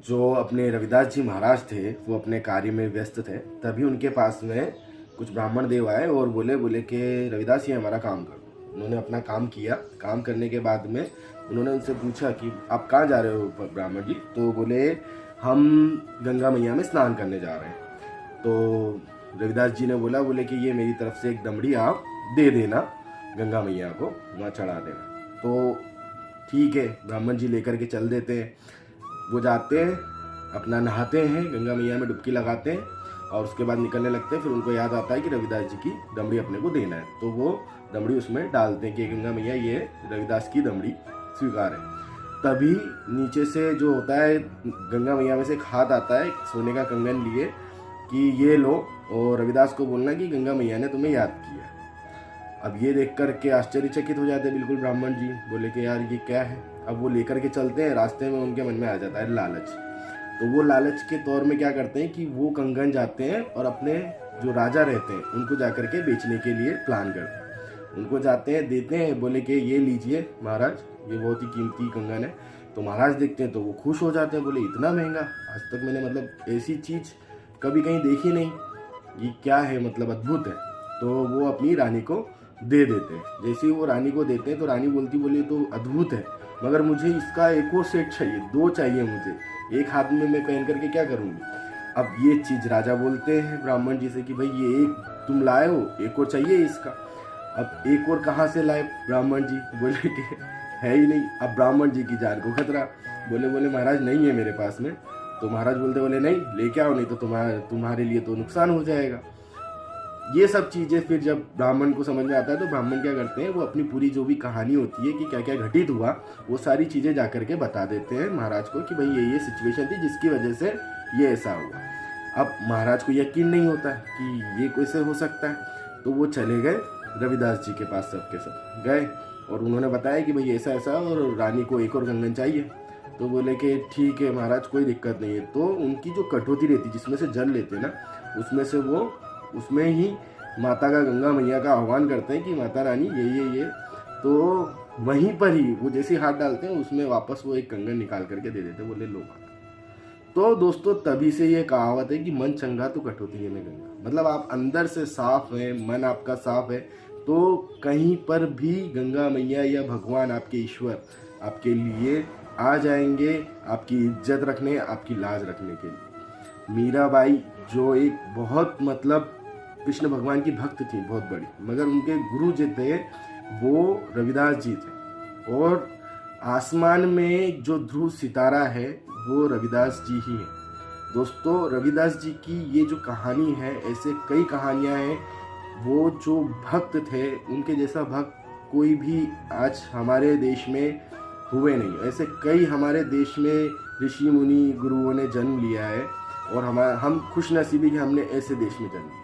जो अपने रविदास जी महाराज थे वो अपने कार्य में व्यस्त थे। तभी उनके पास में कुछ ब्राह्मण देव आए और बोले कि रविदास ये हमारा काम कर दो। उन्होंने अपना काम किया। काम करने के बाद में उन्होंने उनसे पूछा कि आप कहाँ जा रहे हो ब्राह्मण जी? तो बोले हम गंगा मैया में स्नान करने जा रहे हैं। तो रविदास जी ने बोले कि ये मेरी तरफ से एक दमड़ी आप दे देना, गंगा मैया को वहाँ चढ़ा देना। तो ठीक है, ब्राह्मण जी लेकर के चल देते हैं। वो जाते हैं, अपना नहाते हैं, गंगा मैया में डुबकी लगाते हैं और उसके बाद निकलने लगते हैं। फिर उनको याद आता है कि रविदास जी की दमड़ी अपने को देना है, तो वो दमड़ी उसमें डालते हैं कि गंगा मैया ये रविदास की दमड़ी स्वीकार है। तभी नीचे से जो होता है गंगा मैया में से एक हाथ आता है सोने का कंगन लिए कि ये लो, और रविदास को बोलना कि गंगा मैया ने तुम्हें याद किया। अब ये देख कर के आश्चर्यचकित हो जाते हैं बिल्कुल ब्राह्मण जी। बोले कि यार ये क्या है। अब वो लेकर के चलते हैं, रास्ते में उनके मन में आ जाता है लालच। तो वो लालच के तौर में क्या करते हैं कि वो कंगन जाते हैं और अपने जो राजा रहते हैं उनको जाकर के बेचने के लिए प्लान करते हैं। उनको जाते हैं, देते हैं, बोले कि ये लीजिए महाराज, ये बहुत ही कीमती कंगन है। तो महाराज देखते हैं तो वो खुश हो जाते हैं। बोले इतना महंगा, आज तक मैंने मतलब ऐसी चीज़ कभी कहीं देखी नहीं, ये क्या है, मतलब अद्भुत है। तो वो अपनी रानी को दे देते हैं। जैसे ही वो रानी को देते हैं तो रानी बोली तो अद्भुत है, मगर मुझे इसका एक और सेट चाहिए, 2 चाहिए मुझे, एक हाथ में मैं पहन करके क्या करूँगी। अब ये चीज़ राजा बोलते हैं ब्राह्मण जी से कि भाई ये एक तुम लाए हो, एक और चाहिए इसका। अब एक और कहाँ से लाए ब्राह्मण जी? बोले कि है ही नहीं। अब ब्राह्मण जी की जान को खतरा। बोले महाराज नहीं है मेरे पास में। तो महाराज बोले नहीं, लेके आओ, नहीं तो तुम्हारे लिए तो नुकसान हो जाएगा। ये सब चीज़ें फिर जब ब्राह्मण को समझ में आता है तो ब्राह्मण क्या करते हैं, वो अपनी पूरी जो भी कहानी होती है कि क्या क्या घटित हुआ वो सारी चीज़ें जा करके बता देते हैं महाराज को कि भाई ये सिचुएशन थी जिसकी वजह से ये ऐसा हुआ। अब महाराज को यकीन नहीं होता कि ये कैसे हो सकता है। तो वो चले गए रविदास जी के पास, सबके सब गए और उन्होंने बताया कि भाई ऐसा ऐसा और रानी को एक और कंगन चाहिए। तो बोले कि ठीक है महाराज, कोई दिक्कत नहीं है। तो उनकी जो कटोती रहती जिसमें से जल लेते ना, उसमें से वो उसमें ही माता का, गंगा मैया का आह्वान करते हैं कि माता रानी ये। तो वहीं पर ही वो जैसे हाथ डालते हैं उसमें वापस वो एक कंगन निकाल करके दे देते, बोले लो माता। तो दोस्तों तभी से ये कहावत है कि मन चंगा तो कटौती में गंगा। मतलब आप अंदर से साफ है, मन आपका साफ है, तो कहीं पर भी गंगा मैया या भगवान, आपके ईश्वर आपके लिए आ जाएंगे, आपकी इज्जत रखने, आपकी लाज रखने के लिए। मीराबाई जो एक बहुत मतलब कृष्ण भगवान की भक्त थी बहुत बड़ी, मगर उनके गुरु जो थे वो रविदास जी थे। और आसमान में जो ध्रुव सितारा है वो रविदास जी ही है। दोस्तों रविदास जी की ये जो कहानी है, ऐसे कई कहानियाँ हैं। वो जो भक्त थे, उनके जैसा भक्त कोई भी आज हमारे देश में हुए नहीं। ऐसे कई हमारे देश में ऋषि मुनि गुरुओं ने जन्म लिया है और हम खुश नसीबी कि हमने ऐसे देश में जन्म लिया।